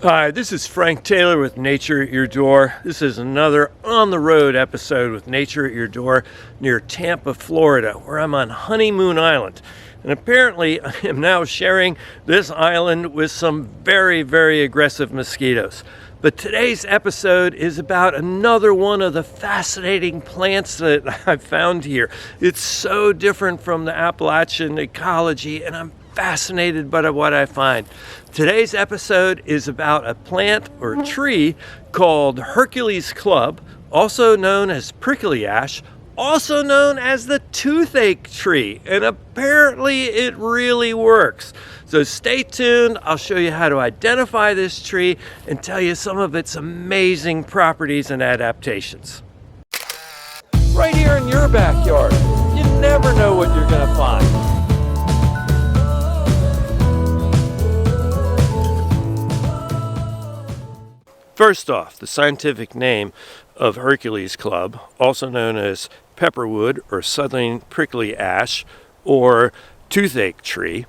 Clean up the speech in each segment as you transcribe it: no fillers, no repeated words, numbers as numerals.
Hi, this is Frank Taylor with Nature at Your Door. This is another on-the-road episode with Nature at Your Door near Tampa, Florida, where I'm on Honeymoon Island. And apparently I am now sharing this island with some very, very aggressive mosquitoes. But today's episode is about another one of the fascinating plants that I've found here. It's so different from the Appalachian ecology, and I'm fascinated by what I find. Today's episode is about a plant or a tree called Hercules Club, also known as prickly ash, also known as the toothache tree, and apparently it really works. So stay tuned. I'll show you how to identify this tree and tell you some of its amazing properties and adaptations. Right here in your backyard, you never know what you're going to find. First off, the scientific name of Hercules Club, also known as Pepperwood or Southern Prickly Ash or Toothache Tree,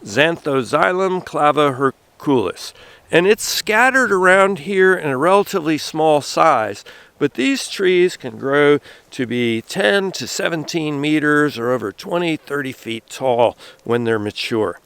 Zanthoxylum clava-herculis. And it's scattered around here in a relatively small size, but these trees can grow to be 10 to 17 meters or over 20-30 feet tall when they're mature.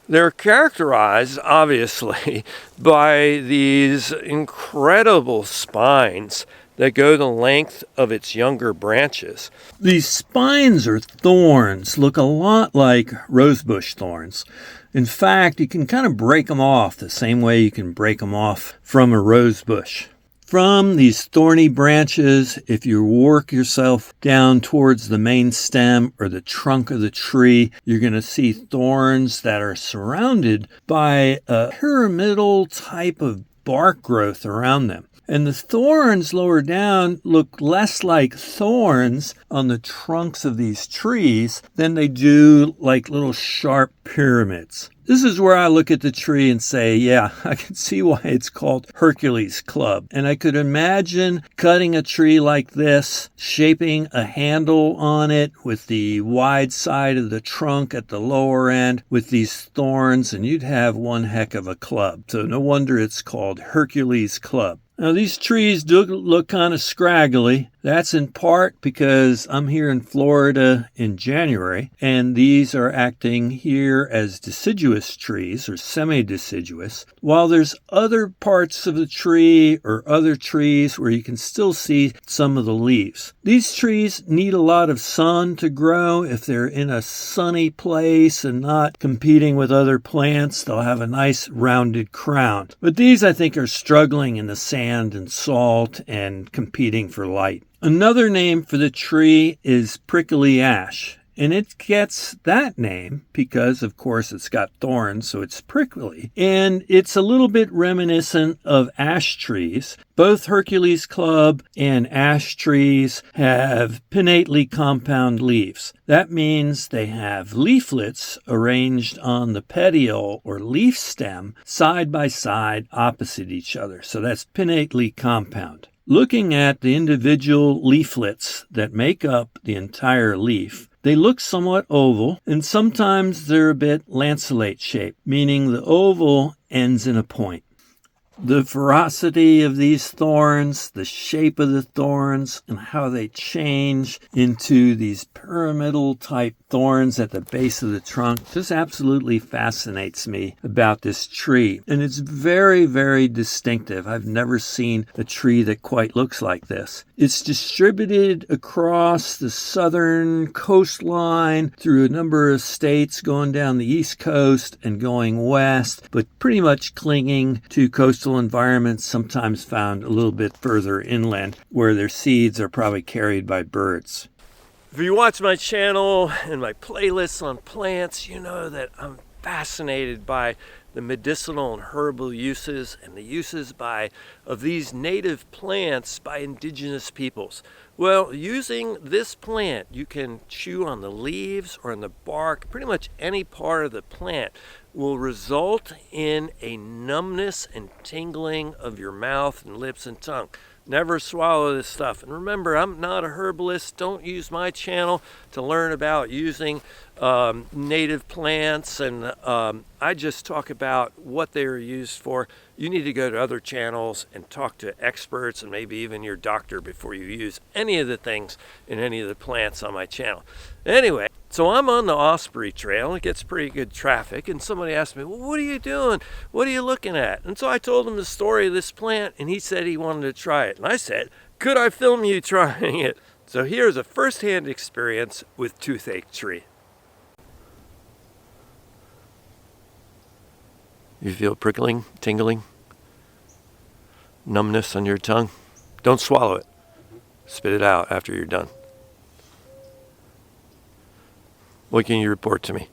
They're characterized, obviously, by these incredible spines that go the length of its younger branches. These spines or thorns look a lot like rosebush thorns. In fact, you can kind of break them off the same way you can break them off from a rose bush. From these thorny branches, if you work yourself down towards the main stem or the trunk of the tree, you're going to see thorns that are surrounded by a pyramidal type of bark growth around them. And the thorns lower down look less like thorns on the trunks of these trees than they do like little sharp pyramids. This is where I look at the tree and say, yeah, I can see why it's called Hercules Club. And I could imagine cutting a tree like this, shaping a handle on it with the wide side of the trunk at the lower end with these thorns, and you'd have one heck of a club. So no wonder it's called Hercules Club. Now, these trees do look kind of scraggly. That's in part because I'm here in Florida in January, and these are acting here as deciduous trees or semi-deciduous, while there's other parts of the tree or other trees where you can still see some of the leaves. These trees need a lot of sun to grow. If they're in a sunny place and not competing with other plants, they'll have a nice rounded crown. But these, I think, are struggling in the sand and salt and competing for light. Another name for the tree is prickly ash, and it gets that name because, of course, it's got thorns, so it's prickly, and it's a little bit reminiscent of ash trees. Both Hercules Club and ash trees have pinnately compound leaves. That means they have leaflets arranged on the petiole or leaf stem side by side opposite each other, so that's pinnately compound. Looking at the individual leaflets that make up the entire leaf, they look somewhat oval, and sometimes they're a bit lanceolate shaped, meaning the oval ends in a point. The ferocity of these thorns, the shape of the thorns, and how they change into these pyramidal type thorns at the base of the trunk just absolutely fascinates me about this tree. And it's very, very distinctive. I've never seen a tree that quite looks like this. It's distributed across the southern coastline through a number of states going down the east coast and going west, but pretty much clinging to coastal environments, sometimes found a little bit further inland where their seeds are probably carried by birds. If you watch my channel and my playlists on plants, you know that I'm fascinated by the medicinal and herbal uses and the uses of these native plants by indigenous peoples. Well, using this plant, you can chew on the leaves or on the bark, pretty much any part of the plant will result in a numbness and tingling of your mouth and lips and tongue. Never swallow this stuff. And remember, I'm not a herbalist. Don't use my channel to learn about using native plants. And I just talk about what they are used for. you need to go to other channels and talk to experts and maybe even your doctor before you use any of the things in any of the plants on my channel. Anyway, so I'm on the Osprey Trail. It gets pretty good traffic, and somebody asked me, well, what are you doing? What are you looking at? And so I told him the story of this plant, and he said he wanted to try it. And I said, could I film you trying it? So here's a first-hand experience with toothache tree. You feel prickling, tingling, numbness on your tongue? Don't swallow it. Spit it out after you're done. What can you report to me?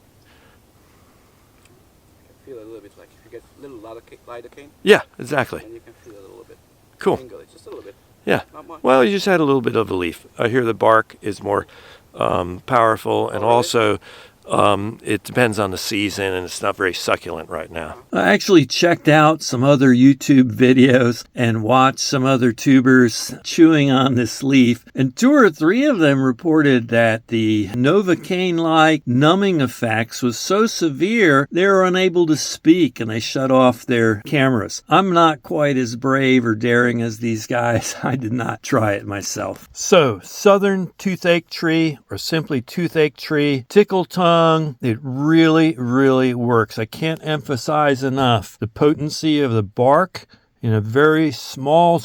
I feel a little bit like if you get a little lidocaine. Yeah, exactly. And you can feel a little bit. Cool. Tingle, just a little bit. Yeah. Not much. Well, you just had a little bit of a leaf. I hear the bark is more powerful, and also it depends on the season, and it's not very succulent right now. I actually checked out some other YouTube videos and watched some other tubers chewing on this leaf, and 2 or 3 of them reported that the NOVOCAINE-like numbing effects was so severe they were unable to speak, and they shut off their cameras. I'm not quite as brave or daring as these guys. I did not try it myself. So, southern toothache tree, or simply toothache tree, Tickle Tongue, it really, really works. I can't emphasize enough the potency of the bark in a very small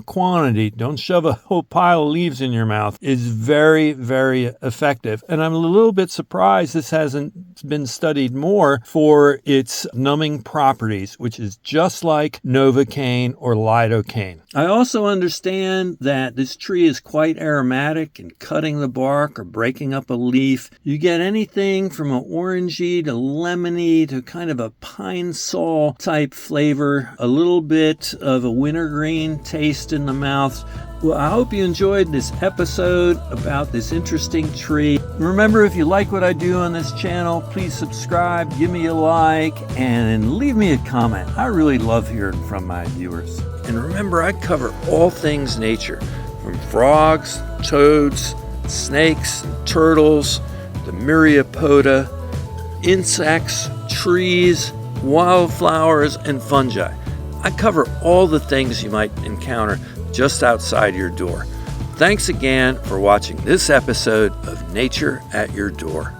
quantity. Don't shove a whole pile of leaves in your mouth. Is very, very effective. And I'm a little bit surprised this hasn't been studied more for its numbing properties, which is just like NOVOCAINE or lidocaine. I also understand that this tree is quite aromatic, and cutting the bark or breaking up a leaf, you get anything from an orangey to lemony to kind of a pine sol type flavor, a little bit of a wintergreen taste in the mouth. Well, I hope you enjoyed this episode about this interesting tree. Remember, if you like what I do on this channel, please subscribe, give me a like, and leave me a comment. I really love hearing from my viewers. And remember, I cover all things nature, from frogs, toads, snakes, turtles, the myriapoda, insects, trees, wildflowers, and fungi. I cover all the things you might encounter just outside your door. Thanks again for watching this episode of Nature at Your Door.